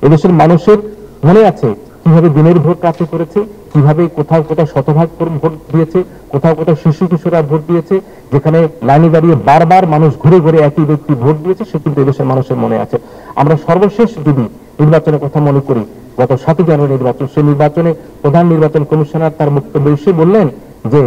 এদেশের মানুষের মনে আছে কিভাবে দিনের ভোট রাতে করেছে, কিভাবে কোথাও কোথাও শতভাগ ভোট দিয়েছে, কোথাও কোথাও শিশু কিশোররা ভোট দিয়েছে, যেখানে লাইনে দাঁড়িয়ে বারবার মানুষ ঘুরে ঘুরে একই ব্যক্তি ভোট দিয়েছে, সে কিন্তু এদেশের মানুষের মনে আছে। আমরা সর্বশেষ যদি নির্বাচনের কথা মনে করি, গত 7 জানুয়ারি নির্বাচন, সেই নির্বাচনে প্রধান নির্বাচন কমিশনার তার বক্তব্যে এসে বললেন যে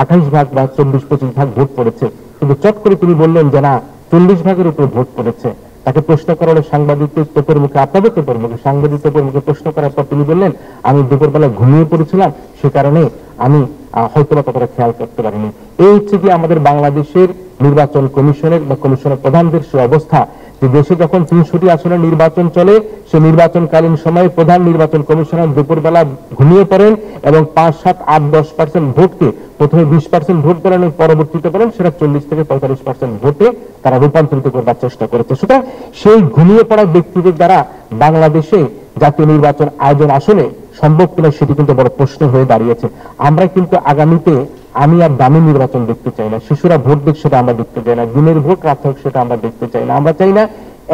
28 ভাগ বা 24-25 ভাগ ভোট পড়েছে, কিন্তু চট করে তিনি বললেন যে না, 40 ভাগের উপরে ভোট পড়েছে। তাকে প্রশ্ন করা হলো সাংবাদিকদের তোপের মুখে, আপনাদের তোপের মুখে, সাংবাদিক তোপের মুখে প্রশ্ন করার পর তিনি বললেন আমি দুপুরবেলা ঘুমিয়ে পড়েছিলাম, সে কারণে আমি হয়তো বা ততটা খেয়াল করতে পারিনি। এই হচ্ছে কি আমাদের বাংলাদেশের নির্বাচন কমিশনের বা কমিশনের প্রধানদের সে অবস্থা, যে দেশে যখন 300টি আসনের নির্বাচন চলে, সে নির্বাচনকালীন সময়ে প্রধান নির্বাচন কমিশনার দুপুরবেলা ঘুমিয়ে পড়েন এবং 5, 7, 8, 10% ভোটকে প্রথমে 20% ভোট করেন, পরবর্তীতে বলেন সেটা 40 থেকে 45% ভোটে তারা রূপান্তরিত করবার চেষ্টা করেছে। সুতরাং সেই ঘুমিয়ে পড়া ব্যক্তিদের দ্বারা বাংলাদেশে জাতীয় নির্বাচন আয়োজন আসলে সম্ভব কিনা সেটি কিন্তু বড় প্রশ্ন হয়ে দাঁড়িয়েছে। আমরা কিন্তু আগামীতে আমি আর দামি নির্বাচন দেখতে চাই না, শিশুরা ভোট দিক সেটা আমরা দেখতে চাই না, দিনের ভোট রাত হোক সেটা আমরা দেখতে চাই না। আমরা চাই না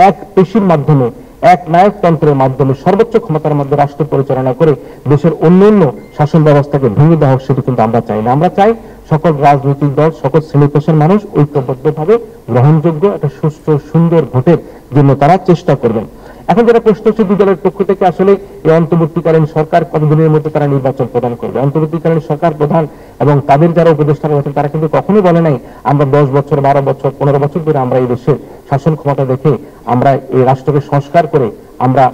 এক পেশির মাধ্যমে, এক নায়কতন্ত্রের মাধ্যমে সর্বোচ্চ ক্ষমতার মধ্যে রাষ্ট্র পরিচালনা করে দেশের অন্যান্য শাসন ব্যবস্থাকে ভেঙে দেওয়া হোক, সেটি কিন্তু আমরা চাই না। আমরা চাই সকল রাজনৈতিক দল, সকল শ্রেণী পেশার মানুষ ঐক্যবদ্ধভাবে গ্রহণযোগ্য একটা সুস্থ সুন্দর ভোটের জন্য তারা চেষ্টা করবেন। এখন যেটা প্রশ্ন হচ্ছে, দুই দলের পক্ষ থেকে আসলে এই অন্তর্বর্তীকালীন সরকার কতদিনের মধ্যে তারা নির্বাচন প্রদান করবে। অন্তর্বর্তীকালীন সরকার প্রধান এবং তাদের যারা উপদেষ্টা রয়েছেন তারা কিন্তু কখনোই বলে নাই আমরা 10 বছর, 12 বছর, 15 বছর ধরে আমরা এই দেশের শাসন ক্ষমতা দেখে আমরা এই রাষ্ট্রকে সংস্কার করে আমরা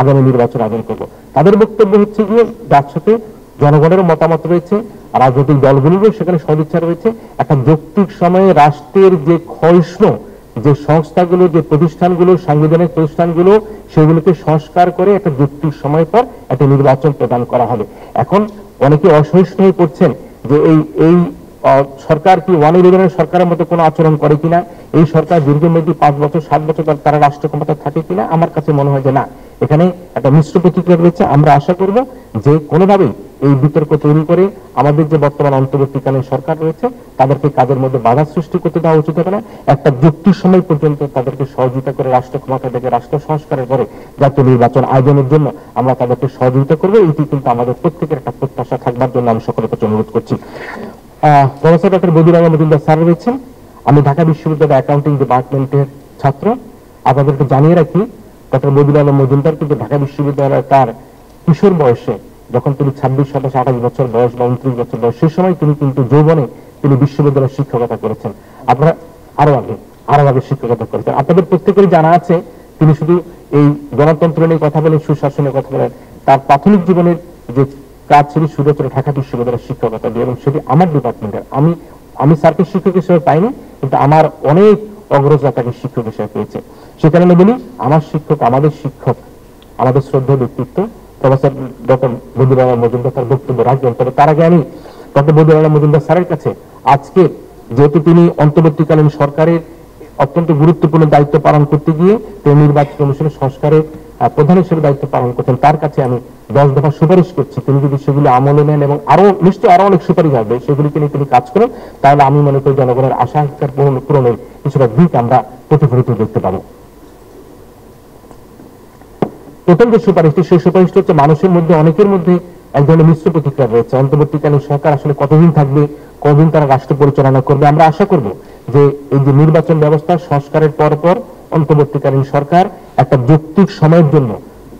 আগামী নির্বাচন আয়োজন করব। তাদের বক্তব্য হচ্ছে গিয়ে যার সাথে জনগণের মতামত রয়েছে, রাজনৈতিক দলগুলোরও সেখানে সদিচ্ছা রয়েছে, একটা যৌক্তিক সময়ে রাষ্ট্রের যে ক্ষয়িষ্ণু যে সংস্থাগুলো, যে প্রতিষ্ঠানগুলো, সাংবিধানিক প্রতিষ্ঠানগুলো, সেগুলোকে সংস্কার করে একটা যৌক্তিক সময় পর একটা নির্বাচন প্রদান করা হবে। এখন অনেকে অসহিষ্ণু হয়ে পড়ছেন যে এই সরকার কি 111 সরকারের মতো কোনো আচরণ করে কিনা, এই সরকার দীর্ঘমেয়াদী 5 বছর 7 বছর তারা রাষ্ট্র ক্ষমতা থাকে কিনা। আমার কাছে মনে হয় যে না, এখানে একটা মিশ্র প্রতিক্রিয়া রয়েছে। আমরা আশা করব যে কোনোভাবেই এই বিতর্ক তৈরি করে আমাদের যে বর্তমান অন্তর্বর্তীকালীন সরকার রয়েছে তাদেরকে কাজের মধ্যে বাধা সৃষ্টি করতে দেওয়া উচিত হবে না। একটা যুক্তির সময় পর্যন্ত তাদেরকে সহযোগিতা করে রাষ্ট্র ক্ষমতা থেকে রাষ্ট্র সংস্কারের পরে জাতীয় নির্বাচন আয়োজনের জন্য আমরা তাদেরকে সহযোগিতা করবো। এটি কিন্তু আমাদের প্রত্যেকের একটা প্রত্যাশা থাকবার জন্য আমি সকলের কাছে অনুরোধ করছি। Professor doctor Badiul Alam Majumdar sir রয়েছেন, আমি ঢাকা বিশ্ববিদ্যালয়ের অ্যাকাউন্টিং ডিপার্টমেন্টের ছাত্র। আপনাদেরকে জানিয়ে রাখি, ডক্টর বদিউল আলম মজুমদার কিন্তু ঢাকা বিশ্ববিদ্যালয়ে তার কিশোর বয়সে, যখন তিনি 26, 27, 28 বছর বয়স বা 29 বছর বয়স, সেই সময় তিনি কিন্তু যৌবনে তিনি বিশ্ববিদ্যালয়ের শিক্ষকতা করেছেন। আপনারা আরো আগে শিক্ষকতা করেছেন। আপনাদের প্রত্যেকেরই জানা আছে তিনি শুধু এই গণতন্ত্র নিয়ে কথা বলেন, সুশাসনের কথা বলেন, তার প্রাথমিক জীবনের যে কাজ ছিল শুধু ঢাকা বিশ্ববিদ্যালয়ের শিক্ষকতা দিয়ে, এবং সেটি আমার ডিপার্টমেন্টের। আমি স্যারকে শিক্ষক হিসেবে পাইনি, কিন্তু আমার অনেক অগ্রজরা তাকে শিক্ষক হিসেবে পেয়েছে। সে কারণে বলি আমার শিক্ষক, আমাদের শিক্ষক, আমাদের শ্রদ্ধেয় ব্যক্তিত্ব প্রফেসর ডক্টর বদিউল আলম মজুমদার তার বক্তব্য রাখবেন। তবে তার আগে আমি ডক্টর বদিউল আলম মজুমদার স্যারের কাছে আজকে, যেহেতু তিনি অন্তর্বর্তীকালীন সরকারের অত্যন্ত গুরুত্বপূর্ণ দায়িত্ব পালন করতে গিয়ে তিনি নির্বাচন কমিশনের সংস্কারের প্রধান হিসেবে দায়িত্ব পালন করছেন, তার কাছে আমি 10 দফা সুপারিশ করছি। তিনি যদি সেগুলি আমলে নেন এবং আরো নিশ্চয়ই আরো অনেক সুপারিশ আসবে, সেগুলিকে নিয়ে তিনি কাজ করেন, তাহলে আমি মনে করি জনগণের আশা আকাঙ্ক্ষার পূরণের কিছুটা দিক আমরা প্রতিফলিত দেখতে পাবো। প্রথম যে সুপারিশটি, সেই সুপারিশটি হচ্ছে মানুষের মধ্যে, অনেকের মধ্যে এক ধরনের মিশ্র প্রতিক্রিয়া রয়েছে। অন্তর্বর্তীকালীন সরকার আসলে কতদিন থাকবে, কতদিন তারা রাষ্ট্র পরিচালনা করবে। আমরা আশা করব যে এই যে নির্বাচন ব্যবস্থা সংস্কারের পর অন্তর্বর্তীকালীন সরকার একটা যৌক্তিক সময়ের জন্য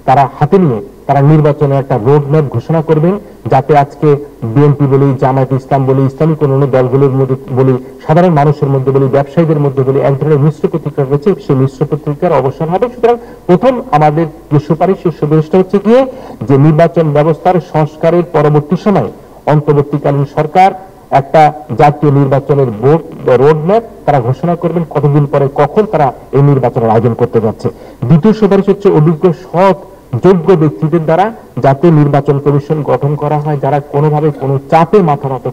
তারা হাতে নিয়ে তারা নির্বাচনের একটা রোড ম্যাপ ঘোষণা করবেন, যাতে আজকে বিএনপি বলি, জামায়াত ইসলাম বলি, ইসলামিক অন্যান্য দলগুলোর মধ্যে বলি, সাধারণ মানুষের মধ্যে বলি, ব্যবসায়ীদের মধ্যে বলি, এক ধরনের মিশ্র প্রতিক্রিয়া রয়েছে, সেই মিশ্র প্রতিক্রিয়ার অবসান হবে। সুতরাং প্রথম আমাদের যে সুপারিশ, সেই সুপারিশটা হচ্ছে গিয়ে যে নির্বাচন ব্যবস্থার সংস্কারের পরবর্তী সময় অন্তর্বর্তীকালীন সরকার একটা জাতীয় নির্বাচনের বোর্ড রোড ম্যাপ তারা ঘোষণা করবেন, কতদিন পরে কখন তারা এই নির্বাচনের আয়োজন করতে যাচ্ছে। দ্বিতীয় সুপারিশ হচ্ছে অভিজ্ঞ সৎ যোগ্য ব্যক্তিদের দ্বারা যাতে নির্বাচন কমিশন গঠন করা হয়, যারা কোনোভাবে কোনো চাপে মাথা নত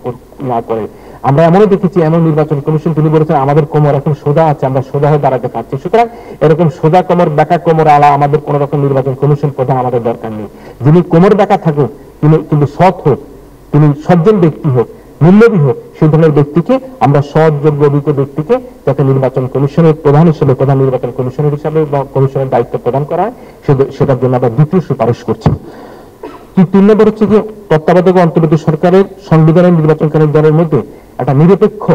না করে। আমরা এমনও দেখেছি এমন নির্বাচন কমিশন, তিনি বলেছেন আমাদের কোমর এখন সোজা আছে, আমরা সোজা হয়ে দাঁড়াতে পারছি। সুতরাং এরকম সোজা কোমর, বেঁকা কোমর আলা আমাদের কোন রকম নির্বাচন কমিশন প্রধান আমাদের দরকার নেই। যিনি কোমর বেঁকা থাকুক, তিনি কিন্তু সৎ হোক, তিনি সজ্জন ব্যক্তি হোক, মূল্যবী হোক, সেই ধরনের ব্যক্তিকে আমরা সৎ যোগ্য অভিজ্ঞ ব্যক্তিকে যাতে নির্বাচন কমিশনের প্রধান হিসেবে, প্রধান নির্বাচন কমিশনার হিসাবে বা কমিশনের দায়িত্ব প্রদান করা হয়, সেটার জন্য আমরা দ্বিতীয় সুপারিশ করছি। 3 নম্বর হচ্ছে যে তত্ত্বাবধায়ক অন্তর্বর্তী সরকারের সংবিধানের নির্বাচনকালীন দলের মধ্যে একটা নিরপেক্ষ,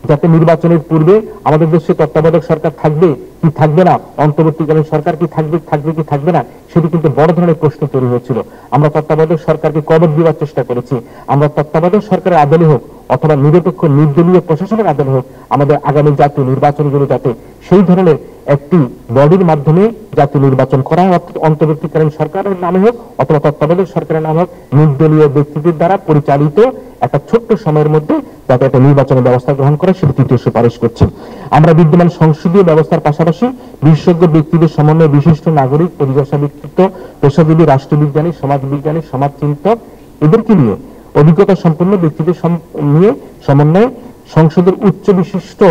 যাতে নির্বাচনের পূর্বে আমাদের দেশে তত্ত্বাবধায়ক সরকার থাকবে কি থাকবে না, অন্তর্বর্তীকালীন সরকার কি থাকবে কি থাকবে না, সেটি কিন্তু বড় ধরনের প্রশ্ন তৈরি হয়েছিল। আমরা তত্ত্বাবধায়ক সরকারকে কবর দেওয়ার চেষ্টা করেছি। আমরা তত্ত্বাবধায়ক সরকারের আদলে হোক অথবা নিরপেক্ষ নির্দলীয় প্রশাসনের আদলে হোক, আমাদের আগামী জাতীয় নির্বাচনগুলো যাতে সেই ধরনের একটি বডির মাধ্যমে জাতীয় নির্বাচন করা হয়, অন্তর্বর্তীকালীন সরকারের নামে হোক অথবা তত্ত্বাবধায়ক সরকারের নামে হোক, নির্দলীয় ব্যক্তিদের দ্বারা পরিচালিত একটা ছোট্ট সময়ের মধ্যে যাতে একটা নির্বাচনের ব্যবস্থা গ্রহণ করে, সেটি তৃতীয় সুপারিশ করছি। আমরা বিদ্যমান সংসদীয় ব্যবস্থার পাশাপাশি বিশেষজ্ঞ ব্যক্তিদের সমন্বয়ে বিশিষ্ট নাগরিক, পরিভাষা ব্যক্তিত্ব, পেশাজীবী, রাষ্ট্রবিজ্ঞানী, সমাজবিজ্ঞানী, সমাজচিন্তক এদেরকে নিয়ে অভিজ্ঞতা সম্পন্ন ব্যক্তিদের নিয়ে সমন্বয়ে সংসদের উচ্চ বিশিষ্ট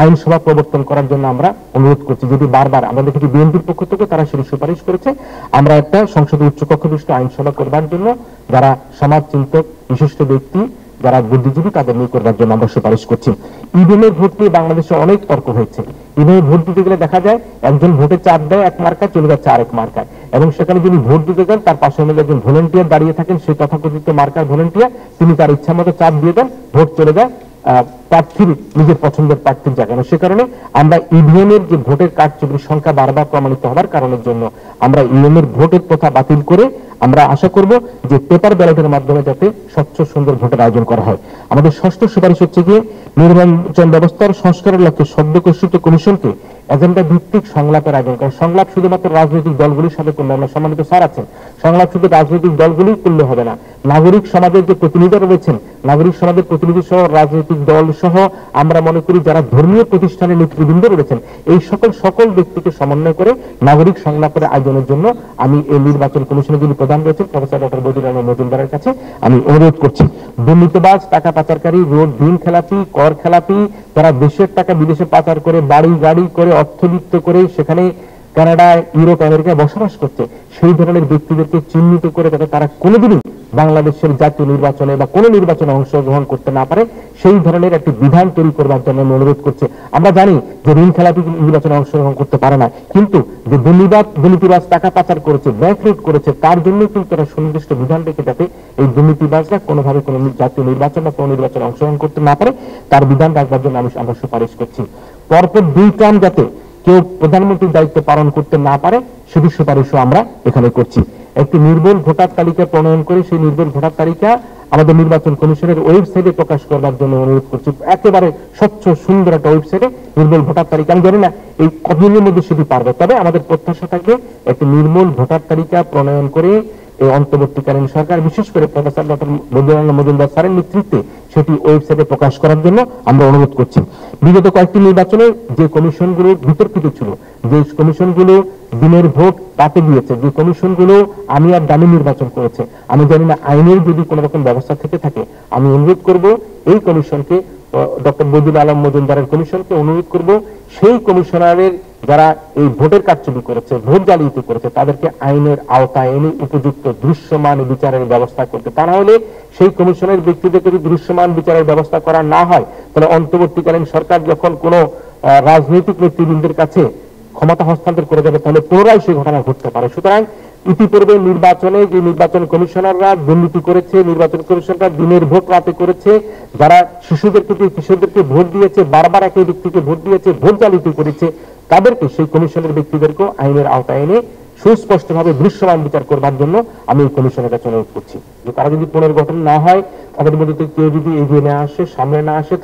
আইনসভা প্রবর্তন করার জন্য আমরা অনুরোধ করছি। যদি বারবার আমরা দেখেছি বিএনপির পক্ষ থেকে তারা সেটি সুপারিশ করেছে, আমরা একটা সংসদের উচ্চকক্ষ বিশিষ্ট আইনসভা করবার জন্য যারা সমাজ চিন্তক বিশিষ্ট ব্যক্তি, যারা বুদ্ধিজীবী, তাদের নিয়ে করবার জন্য আমরা সুপারিশ করছি। ইভিএমের ভোট নিয়ে বাংলাদেশে অনেক তর্ক হয়েছে। ইভিএমে ভোট দিতে গেলে দেখা যায় একজন ভোটে চাপ দেয় এক মার্কায়, চলে যাচ্ছে আরেক মার্কায়, এবং সেখানে যিনি ভোট দিতে যান তার পাশে একজন ভলেন্টিয়ার দাঁড়িয়ে থাকেন, সেই তথাকথিত মার্কার ভলেন্টিয়ার, তিনি তার ইচ্ছা মতো চাপ দিয়ে দেন, ভোট চলে যায় প্রার্থীর নিজের পছন্দের প্রার্থীর জায়গায়। সে কারণে আমরা ইভিএম এর যে ভোটের কারচুপির সংখ্যা বারবার প্রমাণিত হবার কারণের জন্য আমরা ইভিএম এর ভোটের প্রথা বাতিল করে আমরা আশা করব যে পেপার ব্যালটের মাধ্যমে যাতে স্বচ্ছ সুন্দর ভোটের আয়োজন করা হয়। আমাদের ষষ্ঠ সুপারিশ হচ্ছে গিয়ে নির্বাচন ব্যবস্থার সংস্কারের লক্ষ্যে সদ্য ঘোষিত কমিশনকে এজেন্ডা ভিত্তিক সংলাপের আয়োজন করা। সংলাপ শুধুমাত্র রাজনৈতিক দলগুলির সাথে করলে আমরা সম্মানিত স্যার আছেন, সংলাপ শুধু রাজনৈতিক দলগুলি করলে হবে না, নাগরিক সমাজের যে প্রতিনিধিরা রয়েছেন, নাগরিক সমাজের প্রতিনিধি সহ রাজনৈতিক দল সহ আমরা মনে করি যারা ধর্মীয় প্রতিষ্ঠানের নেতৃবৃন্দ রয়েছেন, এই সকল ব্যক্তিকে সমন্বয় করে নাগরিক সংলাপের আয়োজনের জন্য আমি এই নির্বাচন কমিশনের যিনি প্রধান রয়েছেন প্রফেসর ডক্টর বদিউল আলম মজুমদারের কাছে আমি অনুরোধ করছি। দুর্নীতিবাজ, টাকা পাচারকারী, রোড ঋণ খেলাপি, কর খেলাপি, যারা দেশের টাকা বিদেশে পাচার করে বাড়ি গাড়ি করে অর্থবিত্ত করে সেখানে কানাডায়, ইউরোপ, আমেরিকায় বসবাস করছে, সেই ধরনের ব্যক্তিদেরকে চিহ্নিত করে যাতে তারা কোনোদিনই বাংলাদেশের জাতীয় নির্বাচনে বা কোনো নির্বাচনে অংশগ্রহণ করতে না পারে, সেই ধরনের একটি বিধান তৈরি করবার জন্য অনুরোধ করছে। আমরা জানি যে ঋণ খেলাপি নির্বাচনে অংশগ্রহণ করতে পারে না, কিন্তু যে দুর্নীতিবাজ টাকা পাচার করেছে, ব্যাংক লুট করেছে, তার জন্য কিন্তু একটা সুনির্দিষ্ট বিধান রেখে যাতে এই দুর্নীতিবাজরা কোনোভাবে কোনো জাতীয় নির্বাচন বা কোনো নির্বাচনে অংশগ্রহণ করতে না পারে, তার বিধান রাখবার জন্য আমরা সুপারিশ করছি। পরপর 2 টার্ম যাতে কেউ প্রধানমন্ত্রীর দায়িত্ব পালন করতে না পারে, সেটি সুপারিশও আমরা এখানে করছি। একটি নির্ভুল ভোটার তালিকা প্রণয়ন করে সেই নির্ভুল ভোটার তালিকা আমাদের নির্বাচন কমিশনের ওয়েবসাইটে প্রকাশ করবার জন্য অনুরোধ করছি। একেবারে স্বচ্ছ সুন্দর একটা ওয়েবসাইটে নির্ভুল ভোটার তালিকা, আমি জানি না এই কতদিনের মধ্যে সেটি পারবে, তবে আমাদের প্রত্যাশা থাকবে একটি নির্ভুল ভোটার তালিকা প্রণয়ন করে এই অন্তর্বর্তীকালীন সরকার, বিশেষ করে প্রফেসর ডক্টর বদিউল আলম মজুমদার স্যারের নেতৃত্বে সেটি ওয়েবসাইটে প্রকাশ করার জন্য আমরা অনুরোধ করছি। বিগত কয়েকটি নির্বাচনে যে কমিশনগুলো বিতর্কিত ছিল, যে কমিশনগুলো দিনের ভোট রাতে গিয়েছে, যে কমিশনগুলো আমি আর দামি নির্বাচন করেছে, আমি জানি না আইনের যদি কোনো রকম ব্যবস্থা থেকে থাকে, আমি অনুরোধ করব এই কমিশনকে, ডক্টর বদিউল আলম মজুমদারের কমিশনকে অনুরোধ করব সেই কমিশনারের যারা এই ভোটের কারচুপি করেছে, ভোট জালিয়াতি করেছে, তাদেরকে আইনের আওতায় এনে উপযুক্ত দৃশ্যমান বিচারের ব্যবস্থা করতে। তা না হলে সেই কমিশনের ব্যক্তিদের যদি দৃশ্যমান বিচারের ব্যবস্থা করা না হয়, তাহলে অন্তর্বর্তীকালীন সরকার যখন কোন রাজনৈতিক নেতৃবৃন্দের কাছে ক্ষমতা হস্তান্তর করে দেবে, তাহলে পুনরায় সেই ঘটনা ঘটতে পারে। সুতরাং ইতিপূর্বে নির্বাচনে যে নির্বাচন কমিশনাররা দুর্নীতি করেছে, নির্বাচন কমিশনরা দিনের ভোট রাতে করেছে, যারা কিশোরদেরকে ভোট দিয়েছে, বারবার একই ব্যক্তিকে ভোট দিয়েছে, ভোট জালিয়াতি করেছে, তাদেরকে সেই কমিশনের ব্যক্তিদেরকে আইনের আওতায় এনে সুস্পষ্টভাবে দৃশ্যমান বিচার করবার জন্য আমি এই কমিশনের কাছে অনুরোধ করছি। যে তারা যদি পুনর্গঠন না হয়, তাদের মধ্যে কেউ যদি এগিয়ে না আসে, সামনে না আসে,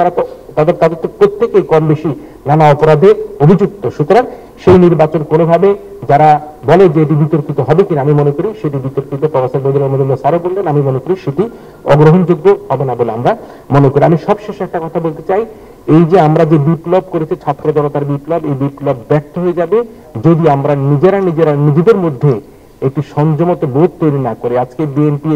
তাদের তো প্রত্যেকেই কম বেশি নানা অপরাধে অভিযুক্ত। সুতরাং সেই নির্বাচন কোনোভাবে যারা বলে যে এটি বিতর্কিত হবে কিনা, আমি মনে করি সেটি বিতর্কিত, প্রফেসর বদিউল আলম মজুমদার স্যারও বললেন, আমি মনে করি সেটি অগ্রহণযোগ্য হবে না বলে আমরা মনে করি। আমি সবশেষে একটা কথা বলতে চাই, এই যে আমরা যে বিপ্লব করেছি, ছাত্র জনতার বিপ্লব, এই বিপ্লব ব্যর্থ হয়ে যাবে যদি আমরা নিজেদের মধ্যে একটি সংযমত বোধ তৈরি না করে। আজকে বিএনপি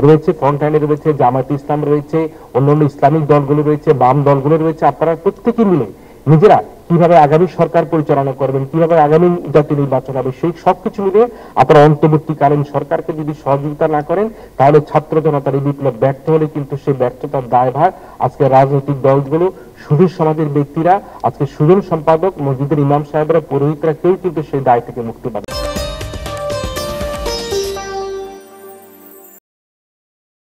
রয়েছে, ফ্রন্টলাইনে রয়েছে, জামায়াতে ইসলাম রয়েছে, অন্যান্য ইসলামিক দলগুলো রয়েছে, বাম দলগুলো রয়েছে, আপনারা প্রত্যেকে মিলে নিজেরা কিভাবে আগামী সরকার পরিচালনা করবেন, কিভাবে আগামী জাতীয় নির্বাচন হবে, সেই সবকিছু মিলিয়ে আপনারা অন্তর্বর্তীকালীন সরকারকে যদি সহযোগিতা না করেন, তাহলে ছাত্র জনতার এই বিপ্লব ব্যর্থ হলে কিন্তু সেই ব্যর্থতার দায়ভার আজকে রাজনৈতিক দলগুলো, সুধী সমাজের ব্যক্তিরা, আজকে সুজন সম্পাদক, মসজিদের ইমাম সাহেবরা, পুরোহিতরা কেউ কিন্তু সেই দায় থেকে মুক্তি পাবে।